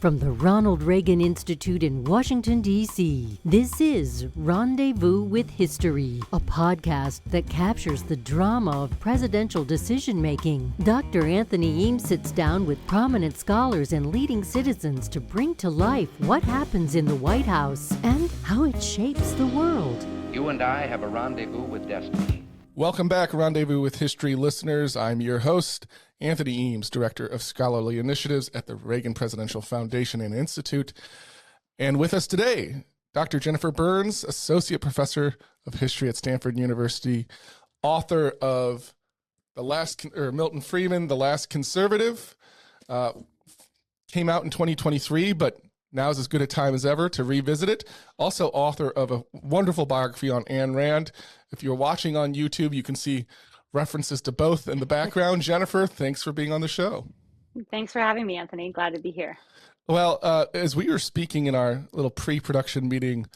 From the Ronald Reagan Institute in Washington, D.C., this is Rendezvous with History, a podcast that captures the drama of presidential decision-making. Dr. Anthony Eames sits down with prominent scholars and leading citizens to bring to life what happens in the White House and how it shapes the world. You and I have a rendezvous with destiny. Welcome back, Rendezvous with History listeners. I'm your host, Anthony Eames, Director of Scholarly Initiatives at the Reagan Presidential Foundation and Institute. And with us today, Dr. Jennifer Burns, Associate Professor of History at Stanford University, author of Milton Friedman, The Last Conservative. Came out in 2023, but now is as good a time as ever to revisit it. Also author of a wonderful biography on Ayn Rand. If you're watching on YouTube, you can see references to both in the background. Jennifer, thanks for being on the show. Thanks for having me, Anthony. Glad to be here. Well, as we were speaking in our little pre-production meeting,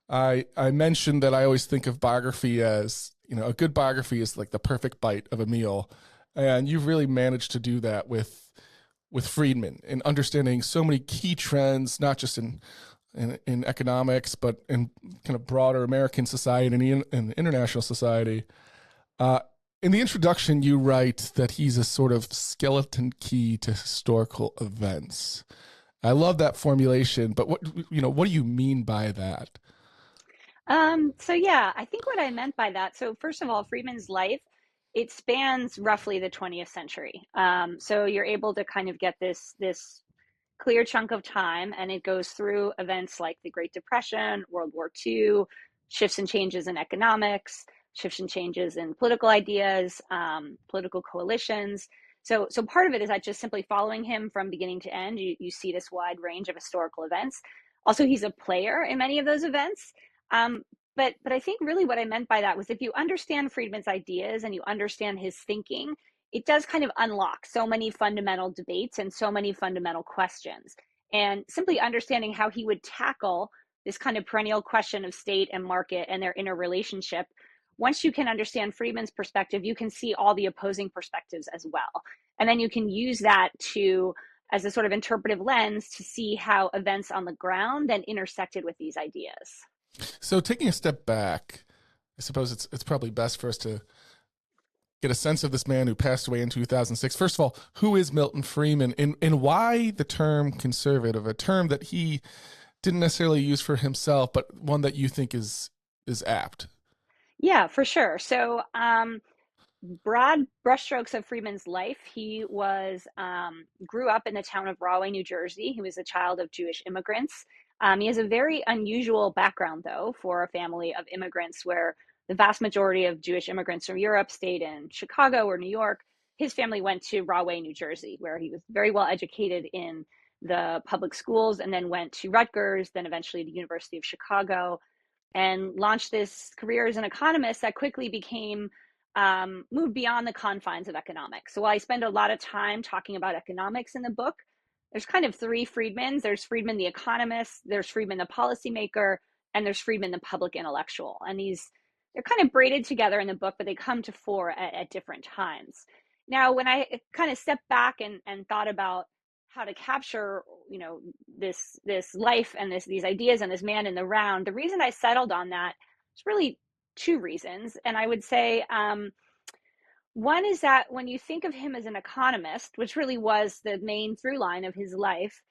I mentioned that I always think of biography as, a good biography is like the perfect bite of a meal. And you've really managed to do that with Friedman and understanding so many key trends, not just in economics, but in kind of broader American society and international society. In the introduction, you write that he's a sort of skeleton key to historical events. I love that formulation, but what do you mean by that? I think what I meant by that, so first of all, Friedman's life, it spans roughly the 20th century. So you're able to kind of get this clear chunk of time, and it goes through events like the Great Depression, World War II, shifts and changes in economics, shifts and changes in political ideas, political coalitions. So part of it is that just simply following him from beginning to end, you see this wide range of historical events. Also, he's a player in many of those events. But I think really what I meant by that was if you understand Friedman's ideas and you understand his thinking, it does kind of unlock so many fundamental debates and so many fundamental questions. And simply understanding how he would tackle this kind of perennial question of state and market and their interrelationship, once you can understand Friedman's perspective, you can see all the opposing perspectives as well. And then you can use that as a sort of interpretive lens to see how events on the ground then intersected with these ideas. So taking a step back, I suppose it's probably best for us to get a sense of this man who passed away in 2006. First of all, who is Milton Friedman, and why the term conservative, a term that he didn't necessarily use for himself, but one that you think is apt? Yeah, for sure. So broad brushstrokes of Friedman's life. He grew up in the town of Rahway, New Jersey. He was a child of Jewish immigrants. He has a very unusual background, though, for a family of immigrants where the vast majority of Jewish immigrants from Europe stayed in Chicago or New York. His family went to Rahway, New Jersey, where he was very well educated in the public schools and then went to Rutgers, then eventually the University of Chicago, and launched this career as an economist that quickly moved beyond the confines of economics. So while I spend a lot of time talking about economics in the book, there's kind of three Friedmans. There's Friedman the economist, there's Friedman the policymaker, and there's Friedman the public intellectual. And they're kind of braided together in the book, but they come to fore at different times. Now, when I kind of stepped back and thought about how to capture, this life and these ideas and this man in the round, the reason I settled on that is really two reasons. And I would say, one is that when you think of him as an economist, which really was the main through line of his life,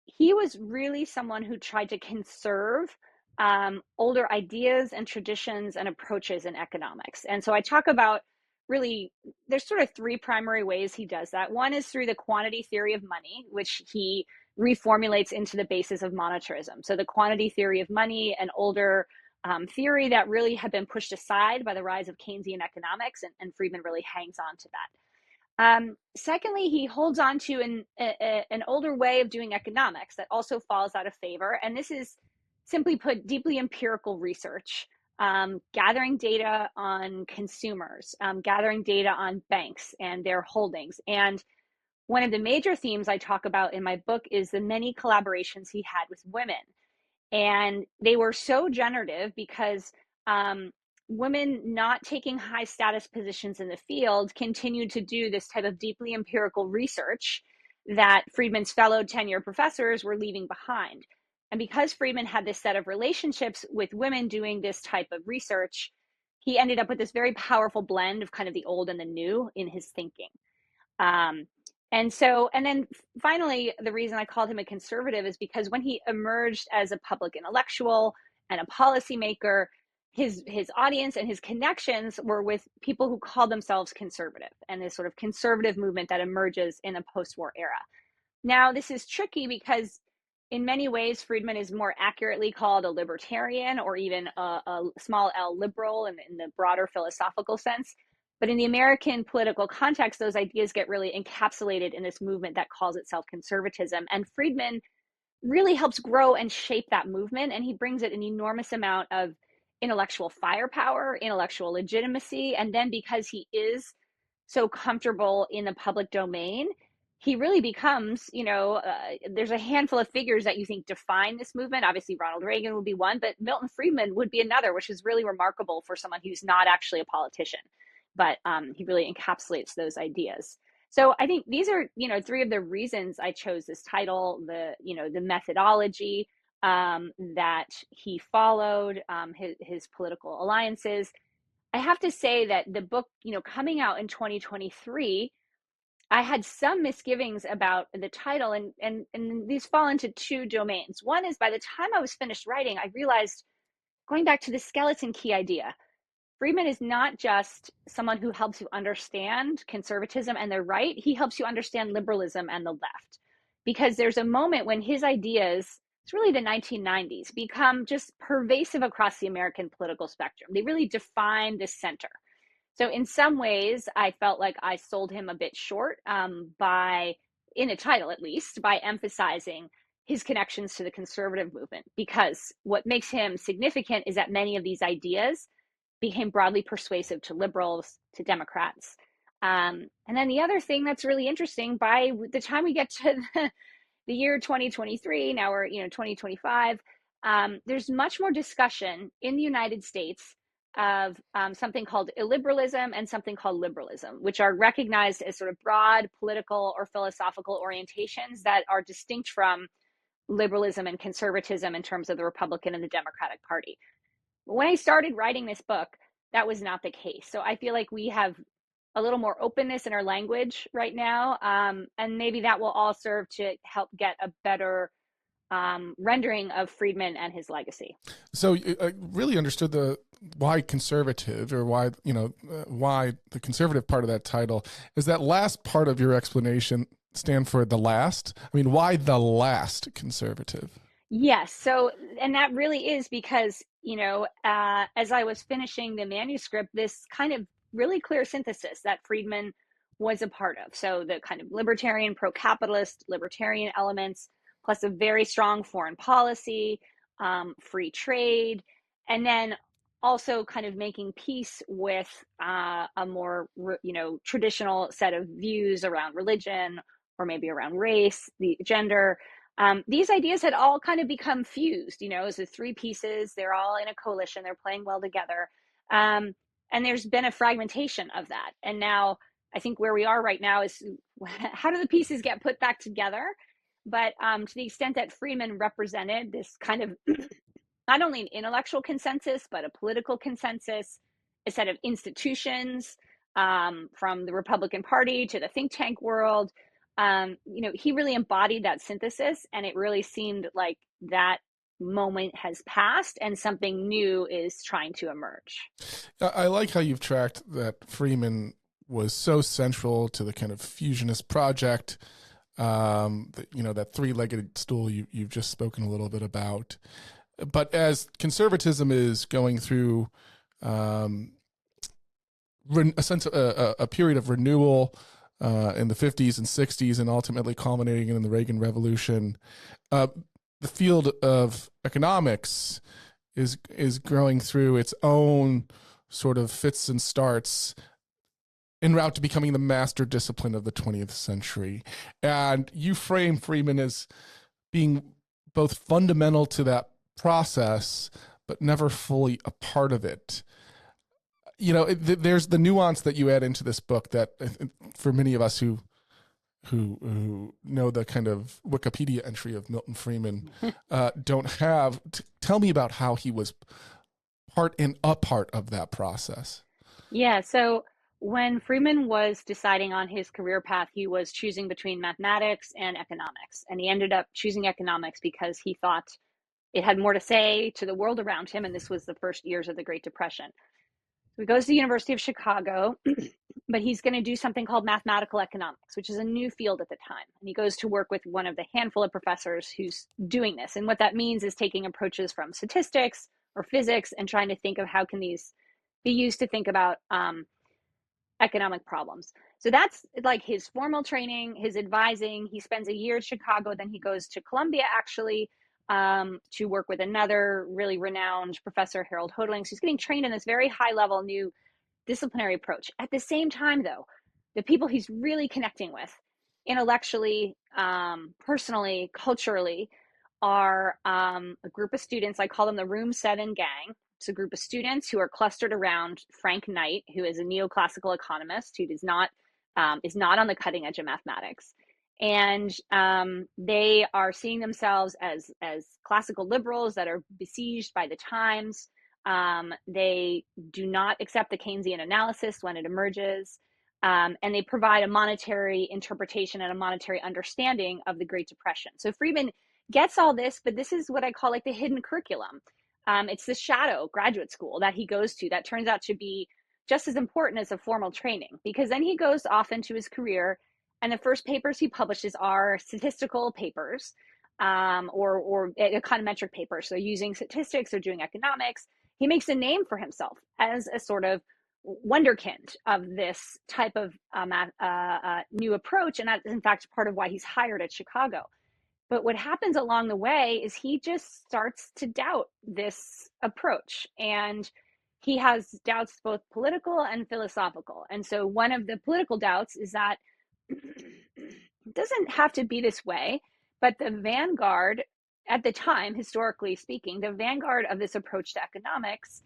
he was really someone who tried to conserve older ideas and traditions and approaches in economics. And so I talk about there's sort of three primary ways he does that. One is through the quantity theory of money, which he reformulates into the basis of monetarism. So the quantity theory of money, an older theory that really had been pushed aside by the rise of Keynesian economics, and Friedman really hangs on to that. Secondly, he holds on to an older way of doing economics that also falls out of favor, and this is, simply put, deeply empirical research, gathering data on consumers, gathering data on banks and their holdings. And one of the major themes I talk about in my book is the many collaborations he had with women. And they were so generative because women not taking high status positions in the field continued to do this type of deeply empirical research that Friedman's fellow tenure professors were leaving behind. And because Friedman had this set of relationships with women doing this type of research, he ended up with this very powerful blend of kind of the old and the new in his thinking. Um, and then finally, the reason I called him a conservative is because when he emerged as a public intellectual and a policymaker, his audience and his connections were with people who call themselves conservative, and this sort of conservative movement that emerges in a post-war era. Now, this is tricky because in many ways, Friedman is more accurately called a libertarian or even a small L liberal in the broader philosophical sense. But in the American political context, those ideas get really encapsulated in this movement that calls itself conservatism. And Friedman really helps grow and shape that movement. And he brings it an enormous amount of intellectual firepower, intellectual legitimacy. And then because he is so comfortable in the public domain, he really becomes, there's a handful of figures that you think define this movement. Obviously, Ronald Reagan would be one, but Milton Friedman would be another, which is really remarkable for someone who's not actually a politician. But he really encapsulates those ideas. So I think these are, three of the reasons I chose this title, the methodology that he followed, his political alliances. I have to say that the book, coming out in 2023, I had some misgivings about the title, and these fall into two domains. One is by the time I was finished writing, I realized, going back to the skeleton key idea, Friedman is not just someone who helps you understand conservatism and the right, he helps you understand liberalism and the left. Because there's a moment when his ideas, it's really the 1990s, become just pervasive across the American political spectrum. They really define the center. So in some ways, I felt like I sold him a bit short by, in a title at least, by emphasizing his connections to the conservative movement. Because what makes him significant is that many of these ideas became broadly persuasive to liberals, to Democrats. And then the other thing that's really interesting, by the time we get to the year 2023, now we're 2025, there's much more discussion in the United States of something called illiberalism and something called liberalism, which are recognized as sort of broad political or philosophical orientations that are distinct from liberalism and conservatism in terms of the Republican and the Democratic Party. When I started writing this book, that was not the case. So I feel like we have a little more openness in our language right now. And maybe that will all serve to help get a better rendering of Friedman and his legacy. So I really understood why conservative, or why the conservative part of that title. Is that last part of your explanation stand for the last? I mean, why the last conservative? Yes. So, and that really is because, as I was finishing the manuscript, this kind of really clear synthesis that Friedman was a part of. So the kind of libertarian, pro-capitalist, libertarian elements, plus a very strong foreign policy, free trade, and then also kind of making peace with a more, traditional set of views around religion, or maybe around race, the gender. These ideas had all kind of become fused, as the three pieces. They're all in a coalition. They're playing well together. And there's been a fragmentation of that. And now I think where we are right now is, how do the pieces get put back together? But to the extent that Friedman represented this kind of not only an intellectual consensus, but a political consensus, a set of institutions, from the Republican Party to the think tank world, he really embodied that synthesis, and it really seemed like that moment has passed and something new is trying to emerge. I like how you've tracked that Friedman was so central to the kind of fusionist project, that three-legged stool you've just spoken a little bit about. But as conservatism is going through a period of renewal in the 50s and 60s, and ultimately culminating in the Reagan Revolution, the field of economics is growing through its own sort of fits and starts en route to becoming the master discipline of the 20th century. And you frame Friedman as being both fundamental to that process, but never fully a part of it. There's the nuance that you add into this book that, for many of us who who know the kind of Wikipedia entry of Milton Friedman don't have. Tell me about how he was a part of that process. Yeah, so when Friedman was deciding on his career path, he was choosing between mathematics and economics. And he ended up choosing economics because he thought it had more to say to the world around him. And this was the first years of the Great Depression. So he goes to the University of Chicago, but he's going to do something called mathematical economics, which is a new field at the time. And he goes to work with one of the handful of professors who's doing this. And what that means is taking approaches from statistics or physics and trying to think of how can these be used to think about economic problems. So that's like his formal training, his advising. He spends a year in Chicago, then he goes to Columbia actually to work with another really renowned professor, Harold Hodling. So he's getting trained in this very high level new disciplinary approach. At the same time, though, the people he's really connecting with intellectually, personally, culturally, are a group of students. I call them the Room 7 Gang. It's a group of students who are clustered around Frank Knight, who is a neoclassical economist who is not on the cutting edge of mathematics. And they are seeing themselves as classical liberals that are besieged by the times. They do not accept the Keynesian analysis when it emerges. And they provide a monetary interpretation and a monetary understanding of the Great Depression. So Friedman gets all this, but this is what I call like the hidden curriculum. It's the shadow graduate school that he goes to that turns out to be just as important as a formal training, because then he goes off into his career, and the first papers he publishes are statistical papers or econometric papers. So using statistics or doing economics. He makes a name for himself as a sort of wonderkind of this type of new approach, and that's in fact part of why he's hired at Chicago. But what happens along the way is he just starts to doubt this approach. And he has doubts both political and philosophical. And so one of the political doubts is that it doesn't have to be this way, but the vanguard at the time, historically speaking, the vanguard of this approach to economics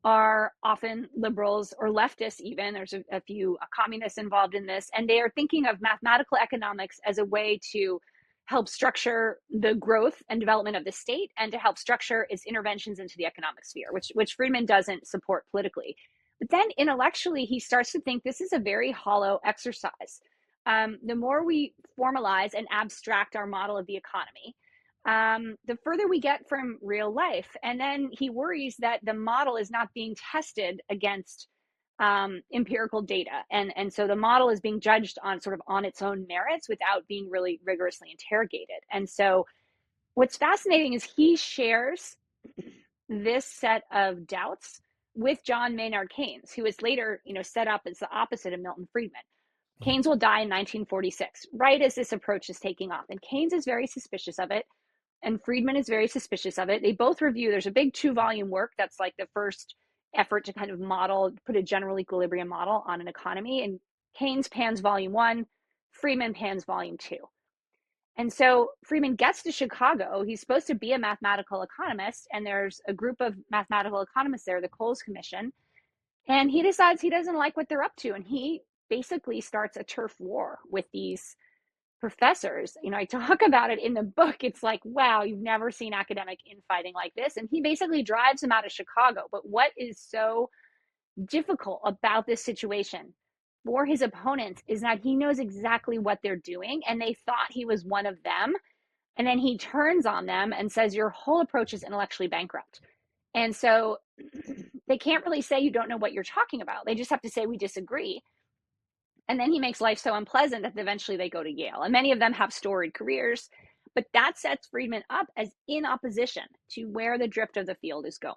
are often liberals or leftists even. There's a few communists involved in this. And they are thinking of mathematical economics as a way to help structure the growth and development of the state and to help structure its interventions into the economic sphere, which Friedman doesn't support politically. But then intellectually, he starts to think this is a very hollow exercise. The more we formalize and abstract our model of the economy, the further we get from real life. And then he worries that the model is not being tested against empirical data. And so the model is being judged on sort of on its own merits without being really rigorously interrogated. And so what's fascinating is he shares this set of doubts with John Maynard Keynes, who is later, set up as the opposite of Milton Friedman. Keynes will die in 1946, right as this approach is taking off. And Keynes is very suspicious of it. And Friedman is very suspicious of it. They both review, there's a big 2-volume work that's like the first effort to kind of put a general equilibrium model on an economy. And Keynes pans volume 1, Friedman pans volume 2. And so Friedman gets to Chicago. He's supposed to be a mathematical economist, and there's a group of mathematical economists there, the Coles Commission. And he decides he doesn't like what they're up to. And he basically starts a turf war with these professors. I talk about it in the book. It's like, wow, you've never seen academic infighting like this. And he basically drives him out of Chicago. But what is so difficult about this situation for his opponents is that he knows exactly what they're doing, and they thought he was one of them. And then he turns on them and says, your whole approach is intellectually bankrupt. And so they can't really say you don't know what you're talking about. They just have to say we disagree. And then he makes life so unpleasant that eventually they go to Yale. And many of them have storied careers. But that sets Friedman up as in opposition to where the drift of the field is going.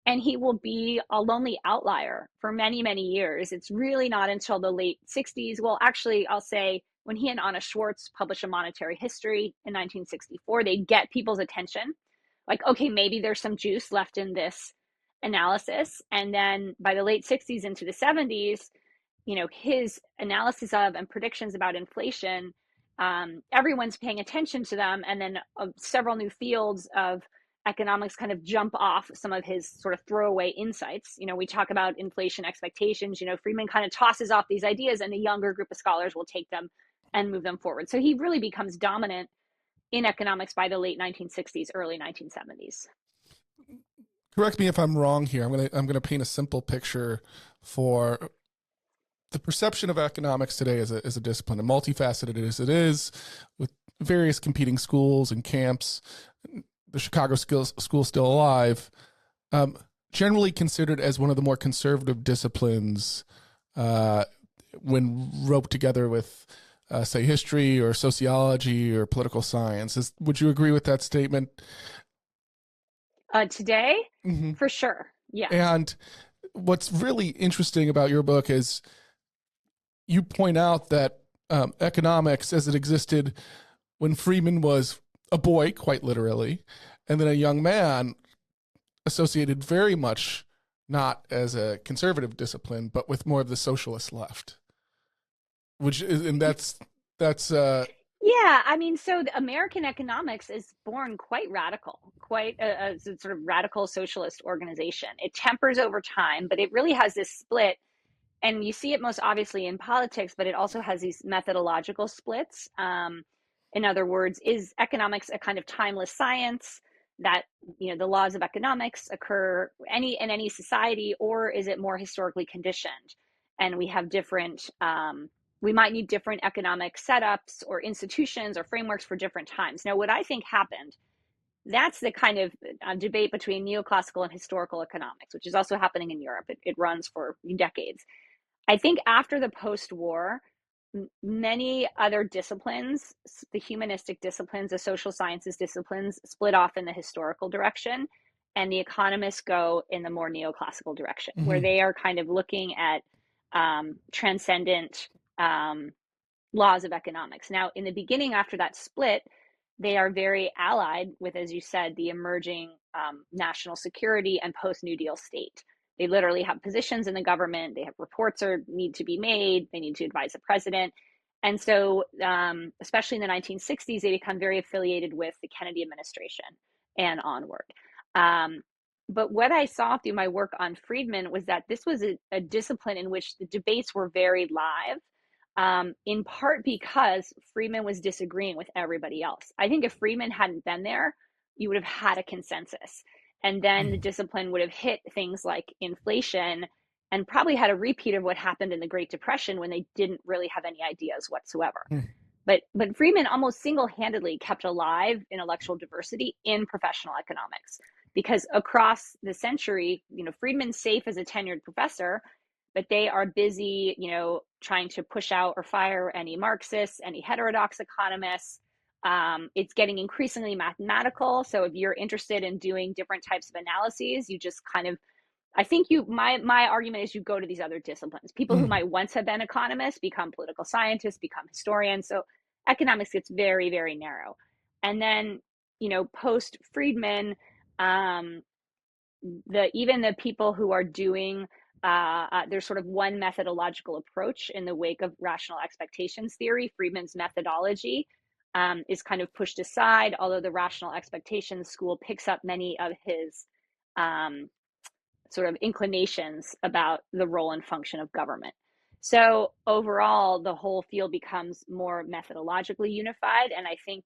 And he will be a lonely outlier for many, many years. It's really not until the late 60s. Well, actually, I'll say when he and Anna Schwartz published A Monetary History in 1964, they get people's attention. Like, okay, maybe there's some juice left in this analysis. And then by the late 60s into the 70s, his analysis of and predictions about inflation, everyone's paying attention to them. And then several new fields of economics kind of jump off some of his sort of throwaway insights. We talk about inflation expectations. Friedman kind of tosses off these ideas, and a younger group of scholars will take them and move them forward. So he really becomes dominant in economics by the late 1960s, early 1970s. Correct me if I'm wrong here. I'm gonna paint a simple picture for the perception of economics today as a discipline, and multifaceted as it is, with various competing schools and camps. The Chicago school still alive, generally considered as one of the more conservative disciplines when roped together with, say, history or sociology or political science. Would you agree with that statement? Today, Mm-hmm. for sure. Yeah. And what's really interesting about your book is you point out that economics as it existed when Friedman was a boy, quite literally, and then a young man, associated very much not as a conservative discipline, but with more of the socialist left, which is, and that's Yeah, I mean, so the American economics is born quite radical, quite a sort of radical socialist organization. It tempers over time, but it really has this split. And you see it most obviously in politics, but it also has these methodological splits. In other words, is economics a kind of timeless science that, the laws of economics occur in any society, or is it more historically conditioned? And we have different, we might need different economic setups or institutions or frameworks for different times. Now, what I think happened, that's the kind of debate between neoclassical and historical economics, which is also happening in Europe. It runs for decades. I think after the post-war, many other disciplines, the humanistic disciplines, the social sciences disciplines, split off in the historical direction, and the economists go in the more neoclassical direction, mm-hmm. where they are kind of looking at transcendent laws of economics. Now, in the beginning, after that split, they are very allied with, as you said, the emerging national security and post-New Deal state. They literally have positions in the government. They have reports need to be made. They need to advise the president. And so, especially in the 1960s, they become very affiliated with the Kennedy administration and onward. But what I saw through my work on Friedman was that this was a discipline in which the debates were very live, in part because Friedman was disagreeing with everybody else. I think if Friedman hadn't been there, you would have had a consensus. And then the discipline would have hit things like inflation and probably had a repeat of what happened in the Great Depression when they didn't really have any ideas whatsoever. But Friedman almost single-handedly kept alive intellectual diversity in professional economics, because across the century, Friedman's safe as a tenured professor, but they are busy, trying to push out or fire any Marxists, any heterodox economists. It's getting increasingly mathematical. So if you're interested in doing different types of analyses, you just kind of, I think my argument is you go to these other disciplines. People who might once have been economists become political scientists, become historians. So economics gets very, very narrow. And then, post Friedman, even the people who are doing, there's sort of one methodological approach in the wake of rational expectations theory. Friedman's methodology is kind of pushed aside, although the rational expectations school picks up many of his sort of inclinations about the role and function of government. So overall, the whole field becomes more methodologically unified, and I think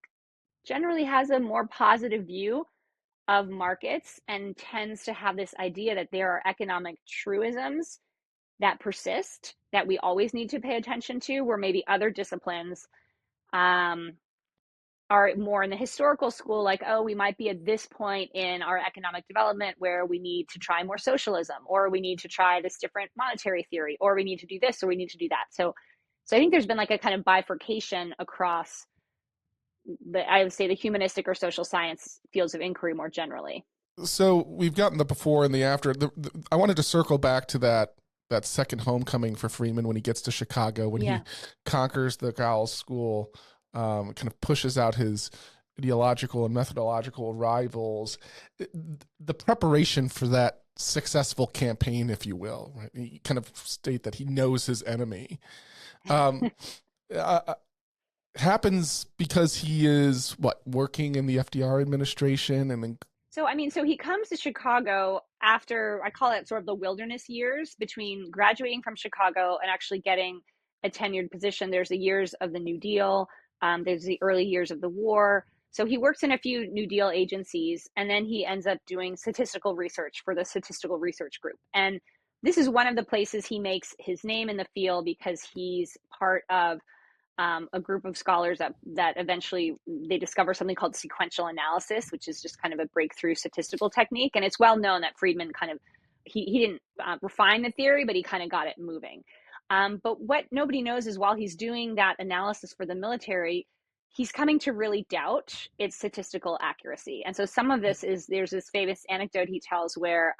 generally has a more positive view of markets and tends to have this idea that there are economic truisms that persist that we always need to pay attention to, where maybe other disciplines are more in the historical school, like, oh, we might be at this point in our economic development where we need to try more socialism, or we need to try this different monetary theory, or we need to do this, or we need to do that. So I think there's been like a kind of bifurcation across I would say the humanistic or social science fields of inquiry more generally. So we've gotten the before and the after. I wanted to circle back to that second homecoming for Friedman when he gets to Chicago, when he conquers the Cowles School, kind of pushes out his ideological and methodological rivals. The preparation for that successful campaign, if you will, right? You kind of state that he knows his enemy. Happens because he is working in the FDR administration, and then so he comes to Chicago after, I call it sort of the wilderness years between graduating from Chicago and actually getting a tenured position. There's the years of the New Deal. There's the early years of the war. So he works in a few New Deal agencies, and then he ends up doing statistical research for the Statistical Research Group. And this is one of the places he makes his name in the field because he's part of a group of scholars that eventually they discover something called sequential analysis, which is just kind of a breakthrough statistical technique. And it's well known that Friedman kind of, he didn't refine the theory, but he kind of got it moving. But what nobody knows is while he's doing that analysis for the military, he's coming to really doubt its statistical accuracy. And so some of this is, there's this famous anecdote he tells where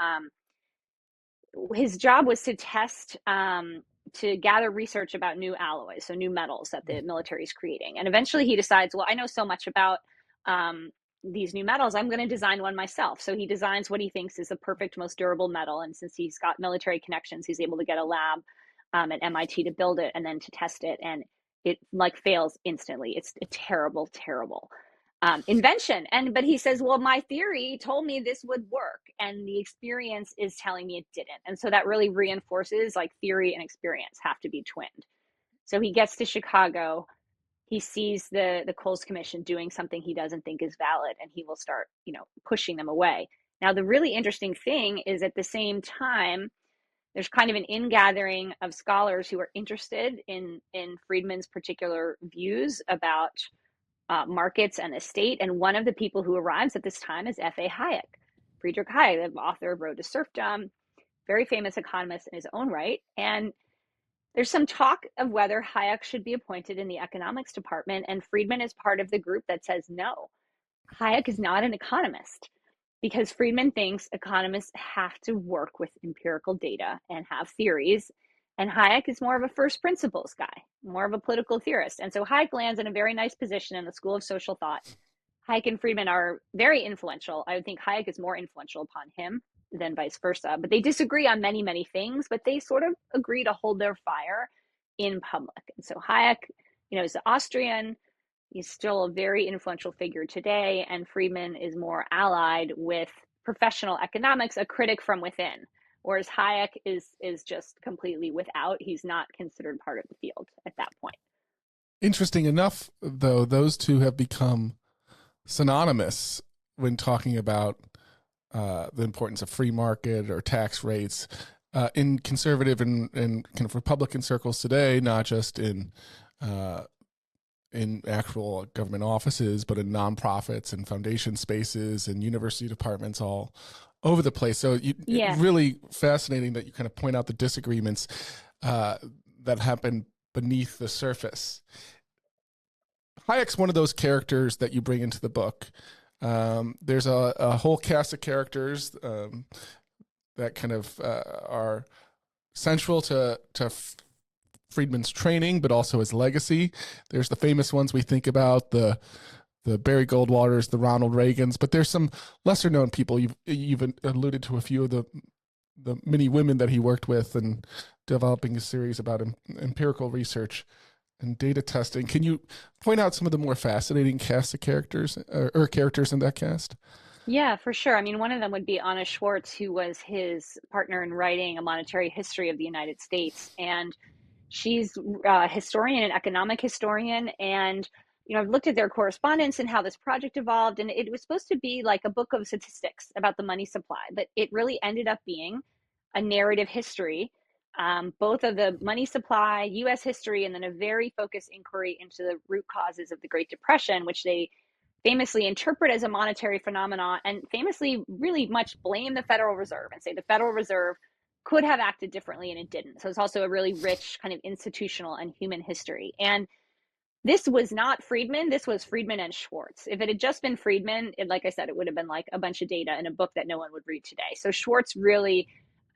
his job was to test, to gather research about new alloys, so new metals that the military is creating. And eventually he decides, well, I know so much about these new metals, I'm going to design one myself. So he designs what he thinks is the perfect, most durable metal. And since he's got military connections, he's able to get a lab at MIT to build it and then to test it. And it like fails instantly. It's a terrible, terrible invention. But he says, well, my theory told me this would work, and the experience is telling me it didn't. And so that really reinforces like theory and experience have to be twinned. So he gets to Chicago, he sees the Coles Commission doing something he doesn't think is valid, and he will start, pushing them away. Now, the really interesting thing is at the same time, there's kind of an ingathering of scholars who are interested in Friedman's particular views about markets and the state. And one of the people who arrives at this time is F.A. Hayek, Friedrich Hayek, the author of Road to Serfdom, very famous economist in his own right. And there's some talk of whether Hayek should be appointed in the economics department. And Friedman is part of the group that says, no, Hayek is not an economist, because Friedman thinks economists have to work with empirical data and have theories. And Hayek is more of a first principles guy, more of a political theorist. And so Hayek lands in a very nice position in the School of Social Thought. Hayek and Friedman are very influential. I would think Hayek is more influential upon him than vice versa. But they disagree on many, many things, but they sort of agree to hold their fire in public. And so Hayek, is Austrian. He's still a very influential figure today. And Friedman is more allied with professional economics, a critic from within. Whereas Hayek is just completely without. He's not considered part of the field at that point. Interesting enough, though, those two have become synonymous when talking about the importance of free market or tax rates in conservative and kind of Republican circles today, not just in actual government offices, but in nonprofits and foundation spaces and university departments all over the place. So it's really fascinating that you kind of point out the disagreements that happen beneath the surface. Hayek's one of those characters that you bring into the book. There's a whole cast of characters that kind of are central to Friedman's training, but also his legacy. There's the famous ones we think about, the Barry Goldwaters, the Ronald Reagans, but there's some lesser known people. You've alluded to a few of the many women that he worked with and developing a series about empirical research and data testing. Can you point out some of the more fascinating cast of characters or characters in that cast? Yeah, for sure. I mean, one of them would be Anna Schwartz, who was his partner in writing A Monetary History of the United States. And she's a historian, an economic historian. And, I've looked at their correspondence and how this project evolved. And it was supposed to be like a book of statistics about the money supply, but it really ended up being a narrative history, both of the money supply, US history, and then a very focused inquiry into the root causes of the Great Depression, which they famously interpret as a monetary phenomenon and famously really much blame the Federal Reserve and say the Federal Reserve could have acted differently and it didn't. So it's also a really rich kind of institutional and human history. And this was not Friedman. This was Friedman and Schwartz. If it had just been Friedman, like I said, it would have been like a bunch of data in a book that no one would read today. So Schwartz really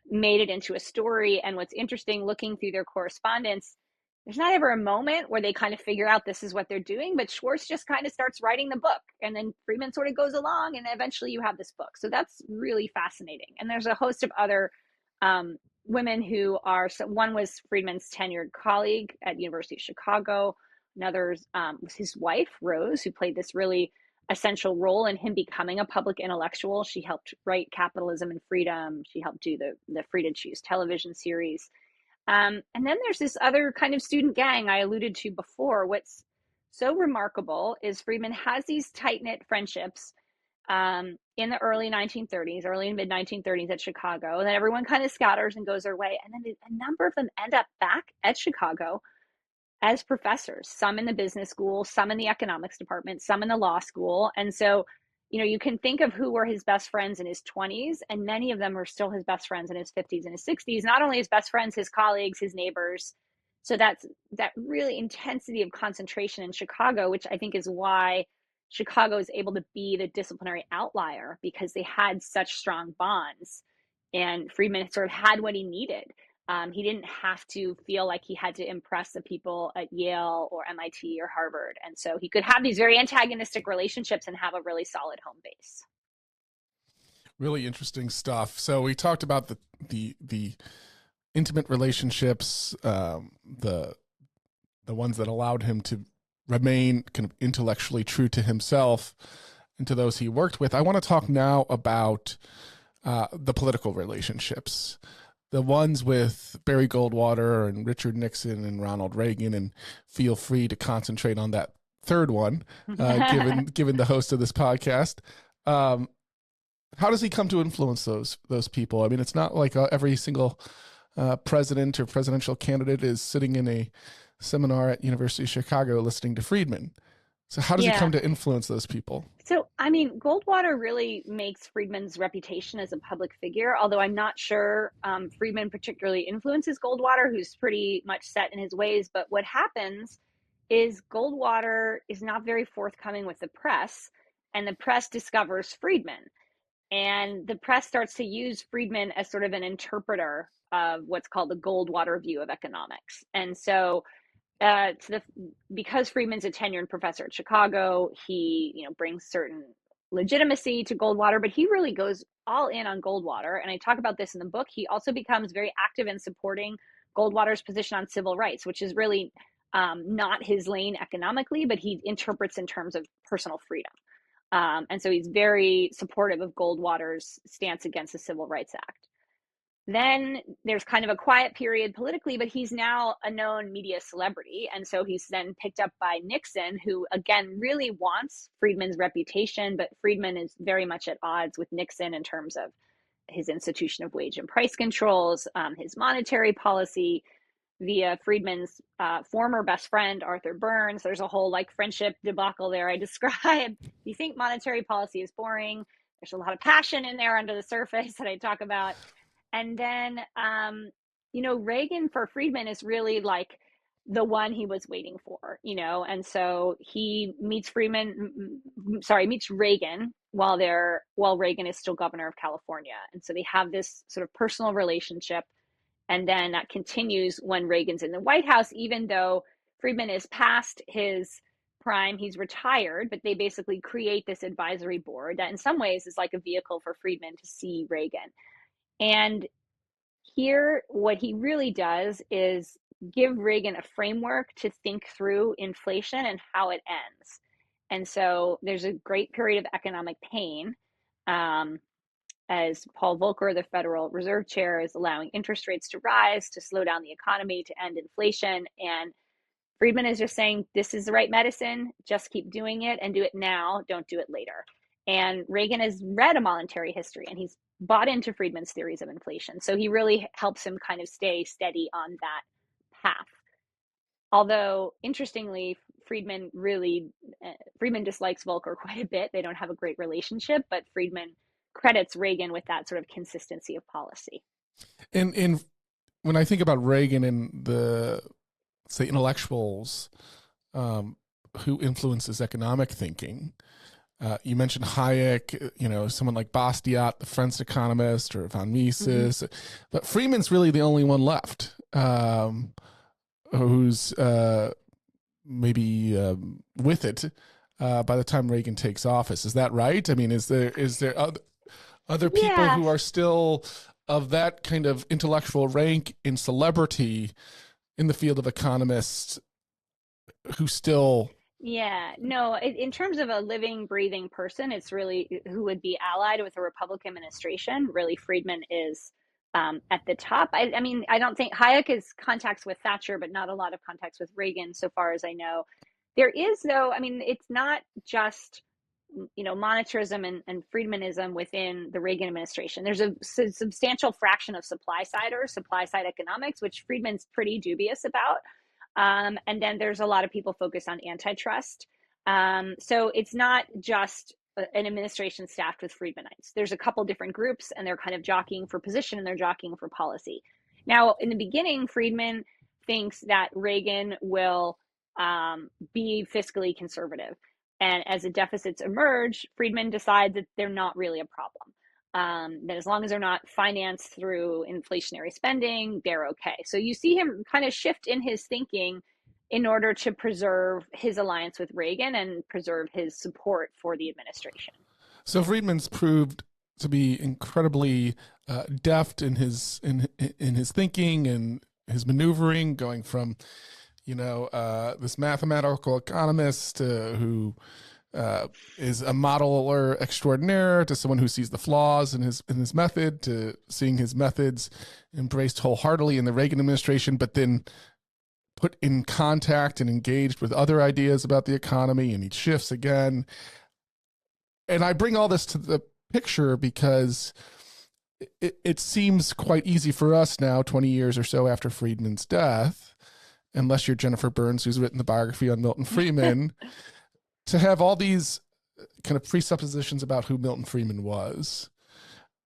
made it into a story. And what's interesting, looking through their correspondence, there's not ever a moment where they kind of figure out this is what they're doing, but Schwartz just kind of starts writing the book, and then Friedman sort of goes along, and eventually you have this book. So that's really fascinating. And there's a host of other women who are, so one was Friedman's tenured colleague at University of Chicago. Another was his wife, Rose, who played this really essential role in him becoming a public intellectual. She helped write Capitalism and Freedom. She helped do the Free to Choose television series. And then there's this other kind of student gang I alluded to before. What's so remarkable is Friedman has these tight-knit friendships in the early 1930s, early and mid 1930s at Chicago. And then everyone kind of scatters and goes their way. And then a number of them end up back at Chicago as professors, some in the business school, some in the economics department, some in the law school. And so, you can think of who were his best friends in his 20s, and many of them are still his best friends in his 50s and his 60s, not only his best friends, his colleagues, his neighbors. So that's that really intensity of concentration in Chicago, which I think is why Chicago is able to be the disciplinary outlier, because they had such strong bonds. And Friedman sort of had what he needed. He didn't have to feel like he had to impress the people at Yale or MIT or Harvard. And so he could have these very antagonistic relationships and have a really solid home base. Really interesting stuff. So we talked about the intimate relationships, the ones that allowed him to remain kind of intellectually true to himself and to those he worked with. I want to talk now about the political relationships, the ones with Barry Goldwater and Richard Nixon and Ronald Reagan, and feel free to concentrate on that third one, given the host of this podcast. How does he come to influence those people? I mean, it's not like every single president or presidential candidate is sitting in a seminar at University of Chicago listening to Friedman. So how does he come to influence those people? So, I mean, Goldwater really makes Friedman's reputation as a public figure, although I'm not sure Friedman particularly influences Goldwater, who's pretty much set in his ways. But what happens is Goldwater is not very forthcoming with the press, and the press discovers Friedman. And the press starts to use Friedman as sort of an interpreter of what's called the Goldwater view of economics. And so because Friedman's a tenured professor at Chicago, he brings certain legitimacy to Goldwater, but he really goes all in on Goldwater. And I talk about this in the book. He also becomes very active in supporting Goldwater's position on civil rights, which is really not his lane economically, but he interprets in terms of personal freedom. And so he's very supportive of Goldwater's stance against the Civil Rights Act. Then there's kind of a quiet period politically, but he's now a known media celebrity. And so he's then picked up by Nixon, who again really wants Friedman's reputation, but Friedman is very much at odds with Nixon in terms of his institution of wage and price controls, his monetary policy via Friedman's former best friend, Arthur Burns. There's a whole friendship debacle there I describe. You think monetary policy is boring. There's a lot of passion in there under the surface that I talk about. And then, Reagan for Friedman is really like the one he was waiting for, and so he meets Reagan while Reagan is still governor of California. And so they have this sort of personal relationship. And then that continues when Reagan's in the White House, even though Friedman is past his prime, he's retired, but they basically create this advisory board that in some ways is like a vehicle for Friedman to see Reagan. And here, what he really does is give Reagan a framework to think through inflation and how it ends. And so there's a great period of economic pain as Paul Volcker, the Federal Reserve Chair, is allowing interest rates to rise to slow down the economy, to end inflation. And Friedman is just saying, this is the right medicine, just keep doing it and do it now, don't do it later. And Reagan has read a monetary history and he's bought into Friedman's theories of inflation. So he really helps him kind of stay steady on that path. Although, interestingly, Friedman dislikes Volcker quite a bit. They don't have a great relationship, but Friedman credits Reagan with that sort of consistency of policy. And when I think about Reagan and the, say, intellectuals who influences economic thinking, you mentioned Hayek, someone like Bastiat, the French economist, or von Mises, but Friedman's really the only one left who's maybe with it by the time Reagan takes office. Is that right? I mean, is there other people who are still of that kind of intellectual rank in celebrity in the field of economists who still... Yeah, no, in terms of a living, breathing person, it's really who would be allied with a Republican administration. Really, Friedman is at the top. I mean, I don't think Hayek is contacts with Thatcher, but not a lot of contacts with Reagan, so far as I know. There is, though, I mean, it's not just, monetarism and Friedmanism within the Reagan administration. There's a substantial fraction of supply side economics, which Friedman's pretty dubious about. And then there's a lot of people focused on antitrust. So it's not just an administration staffed with Friedmanites. There's a couple different groups, and they're kind of jockeying for position and they're jockeying for policy. Now, in the beginning, Friedman thinks that Reagan will be fiscally conservative. And as the deficits emerge, Friedman decides that they're not really a problem. That as long as they're not financed through inflationary spending, they're okay. So you see him kind of shift in his thinking in order to preserve his alliance with Reagan and preserve his support for the administration. So Friedman's proved to be incredibly deft in his thinking and his maneuvering, going from this mathematical economist who is a modeler extraordinaire to someone who sees the flaws in his method, to seeing his methods embraced wholeheartedly in the Reagan administration, but then put in contact and engaged with other ideas about the economy, and he shifts again. And I bring all this to the picture because it seems quite easy for us now, 20 years or so after Friedman's death, unless you're Jennifer Burns, who's written the biography on Milton Friedman, to have all these kind of presuppositions about who Milton Friedman was.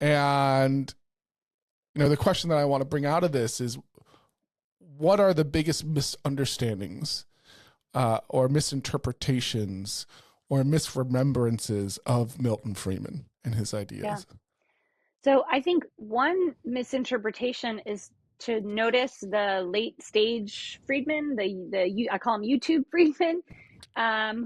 And, the question that I want to bring out of this is, what are the biggest misunderstandings or misinterpretations or misremembrances of Milton Friedman and his ideas? Yeah. So I think one misinterpretation is to notice the late stage Friedman, I call him YouTube Friedman,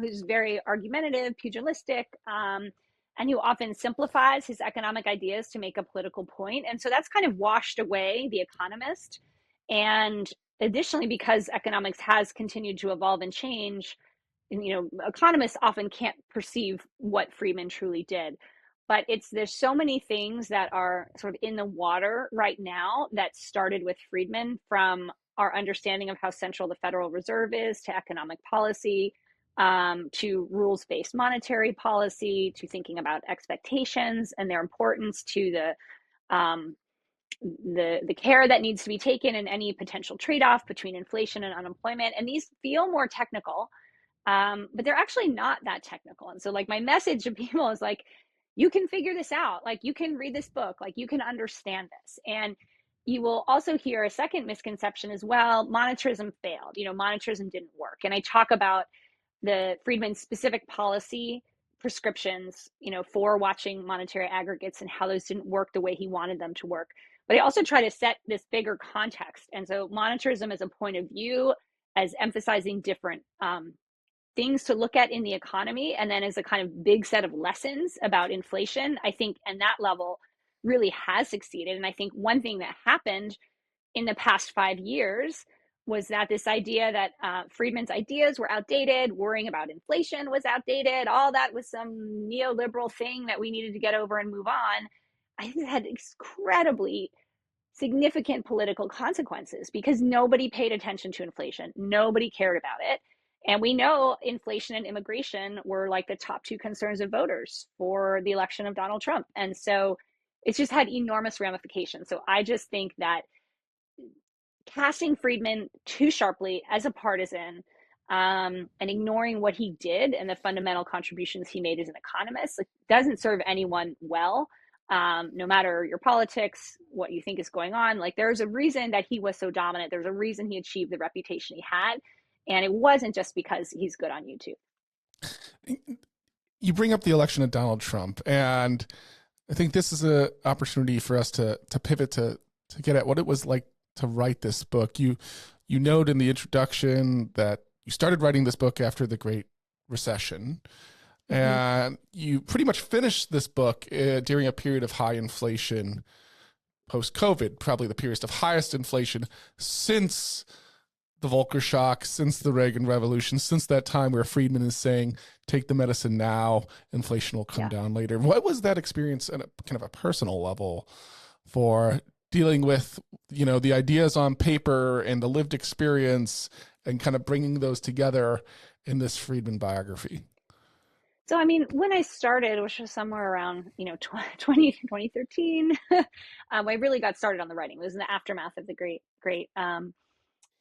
who's very argumentative, pugilistic, and who often simplifies his economic ideas to make a political point. And so that's kind of washed away the economist. And additionally, because economics has continued to evolve and change, and, economists often can't perceive what Friedman truly did. But there's so many things that are sort of in the water right now that started with Friedman, from our understanding of how central the Federal Reserve is to economic policy, to rules-based monetary policy, to thinking about expectations and their importance to the care that needs to be taken in any potential trade-off between inflation and unemployment. And these feel more technical, but they're actually not that technical. And so, like, my message to people is, like, you can figure this out. Like, you can read this book, like, you can understand this. And you will also hear a second misconception as well. Monetarism failed. Monetarism didn't work. And I talk about the Friedman specific policy prescriptions, for watching monetary aggregates and how those didn't work the way he wanted them to work. But I also try to set this bigger context. And so monetarism as a point of view, as emphasizing different things to look at in the economy, and then as a kind of big set of lessons about inflation, I think, and that level really has succeeded. And I think one thing that happened in the past 5 years was that this idea that Friedman's ideas were outdated, worrying about inflation was outdated, all that was some neoliberal thing that we needed to get over and move on, I think it had incredibly significant political consequences, because nobody paid attention to inflation. Nobody cared about it. And we know inflation and immigration were like the top two concerns of voters for the election of Donald Trump. And so it's just had enormous ramifications. So I just think that casting Friedman too sharply as a partisan, and ignoring what he did and the fundamental contributions he made as an economist, doesn't serve anyone well. No matter your politics, what you think is going on, like, there's a reason that he was so dominant. There's a reason he achieved the reputation he had. And it wasn't just because he's good on YouTube. You bring up the election of Donald Trump, and I think this is an opportunity for us to pivot to get at what it was like to write this book. You note in the introduction that you started writing this book after the Great Recession, and you pretty much finished this book during a period of high inflation post-COVID, probably the period of highest inflation since the Volcker shock, since the Reagan Revolution, since that time where Friedman is saying, take the medicine now, inflation will come down later. What was that experience at a kind of a personal level for dealing with, the ideas on paper and the lived experience and kind of bringing those together in this Friedman biography? So, I mean, when I started, which was somewhere around, 2013, I really got started on the writing. It was in the aftermath of the great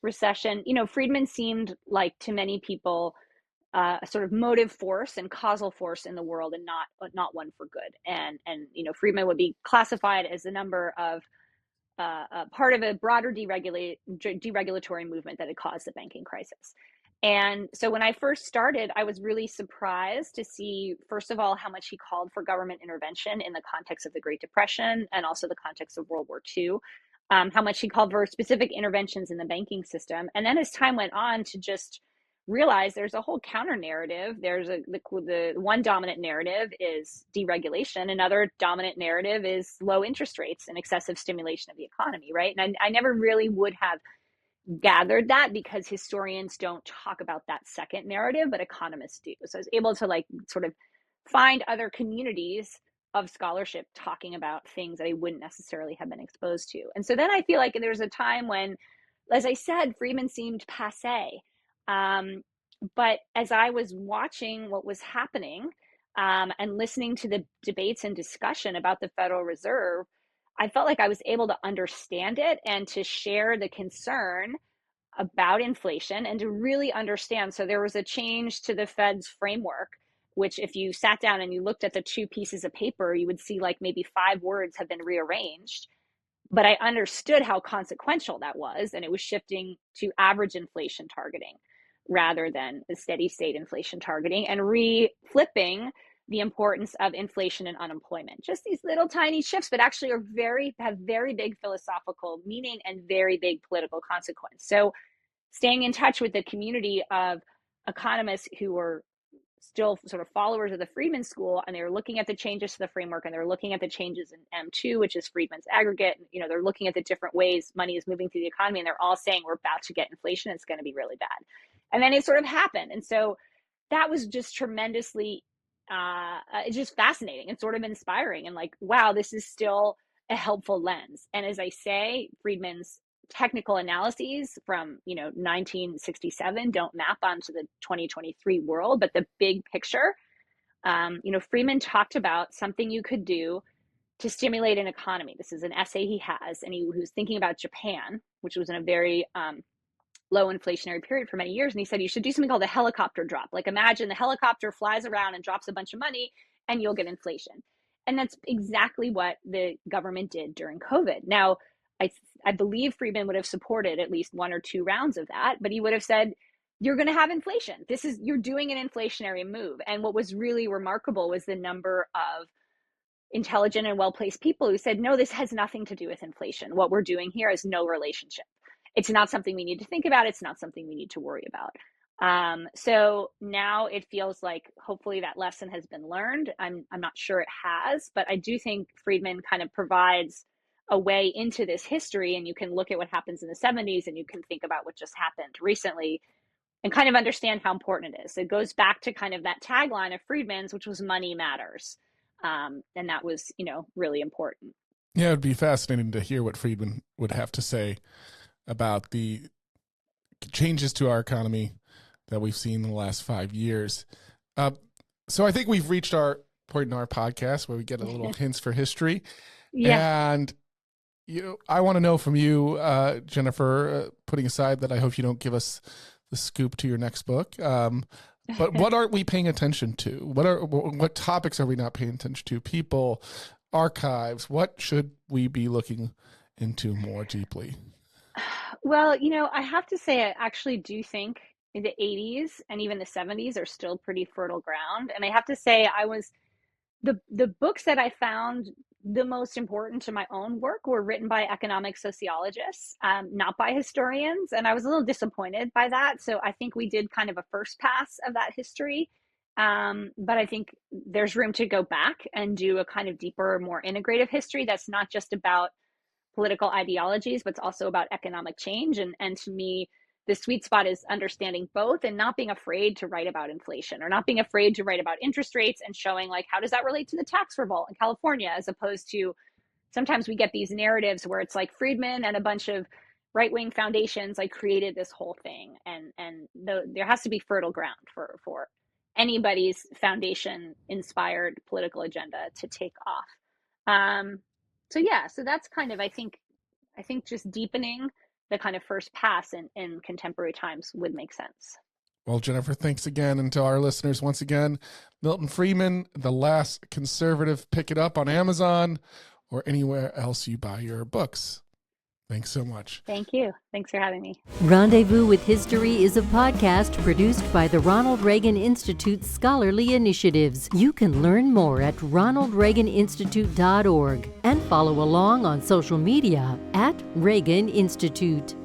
recession. Friedman seemed like, to many people, a sort of motive force and causal force in the world, and not one for good. And Friedman would be classified as a number of part of a broader deregulatory movement that had caused the banking crisis. And so when I first started, I was really surprised to see, first of all, how much he called for government intervention in the context of the Great Depression and also the context of World War II, how much he called for specific interventions in the banking system. And then as time went on, to just realize there's a whole counter narrative. There's the one dominant narrative is deregulation. Another dominant narrative is low interest rates and excessive stimulation of the economy, right? And I never really would have gathered that, because historians don't talk about that second narrative, but economists do. So I was able to sort of find other communities of scholarship talking about things that I wouldn't necessarily have been exposed to. And so then I feel like there's a time when, as I said, Friedman seemed passe. But as I was watching what was happening and listening to the debates and discussion about the Federal Reserve, I felt like I was able to understand it and to share the concern about inflation and to really understand. So there was a change to the Fed's framework, which if you sat down and you looked at the two pieces of paper, you would see like maybe 5 words have been rearranged. But I understood how consequential that was, and it was shifting to average inflation targeting rather than the steady state inflation targeting, and re-flipping the importance of inflation and unemployment. Just these little tiny shifts, but actually have very big philosophical meaning and very big political consequence. So staying in touch with the community of economists who were still sort of followers of the Friedman school, and they were looking at the changes to the framework, and they're looking at the changes in M2, which is Friedman's aggregate. They're looking at the different ways money is moving through the economy, and they're all saying we're about to get inflation. It's going to be really bad. And then it sort of happened. And so that was just tremendously, it's just fascinating and sort of inspiring, and like, wow, this is still a helpful lens. And as I say, Friedman's technical analyses from 1967 don't map onto the 2023 world, but the big picture, Friedman talked about something you could do to stimulate an economy. This is an essay he has, and he was thinking about Japan, which was in a very low inflationary period for many years. And he said you should do something called a helicopter drop. Like, imagine the helicopter flies around and drops a bunch of money and you'll get inflation. And that's exactly what the government did during COVID. Now, I believe Friedman would have supported at least 1 or 2 rounds of that, but he would have said, you're going to have inflation. You're doing an inflationary move. And what was really remarkable was the number of intelligent and well-placed people who said, no, this has nothing to do with inflation. What we're doing here has no relationship. It's not something we need to think about. It's not something we need to worry about. So now it feels like hopefully that lesson has been learned. I'm not sure it has, but I do think Friedman kind of provides a way into this history, and you can look at what happens in the 70s and you can think about what just happened recently and kind of understand how important it is. It goes back to kind of that tagline of Friedman's, which was money matters. And that was, really important. Yeah, it'd be fascinating to hear what Friedman would have to say about the changes to our economy that we've seen in the last 5 years. So I think we've reached our point in our podcast where we get a little hints for history. Yeah. And I want to know from you, Jennifer, putting aside that I hope you don't give us the scoop to your next book. But what aren't we paying attention to? What topics are we not paying attention to? People, archives, what should we be looking into more deeply? Well, I have to say, I actually do think the 80s and even the 70s are still pretty fertile ground. And I have to say, the books that I found the most important to my own work were written by economic sociologists, not by historians. And I was a little disappointed by that. So I think we did kind of a first pass of that history. But I think there's room to go back and do a kind of deeper, more integrative history that's not just about political ideologies, but it's also about economic change. And to me, the sweet spot is understanding both and not being afraid to write about inflation, or not being afraid to write about interest rates and showing like, how does that relate to the tax revolt in California, as opposed to sometimes we get these narratives where it's like Friedman and a bunch of right-wing foundations like created this whole thing, and there has to be fertile ground for anybody's foundation inspired political agenda to take off. So yeah, so that's kind of, I think just deepening the kind of first pass in contemporary times would make sense. Well, Jennifer, thanks again. And to our listeners, once again, Milton Friedman, The Last Conservative, pick it up on Amazon or anywhere else you buy your books. Thanks so much. Thank you. Thanks for having me. Rendezvous with History is a podcast produced by the Ronald Reagan Institute's scholarly initiatives. You can learn more at ronaldreaganinstitute.org and follow along on social media at Reagan Institute.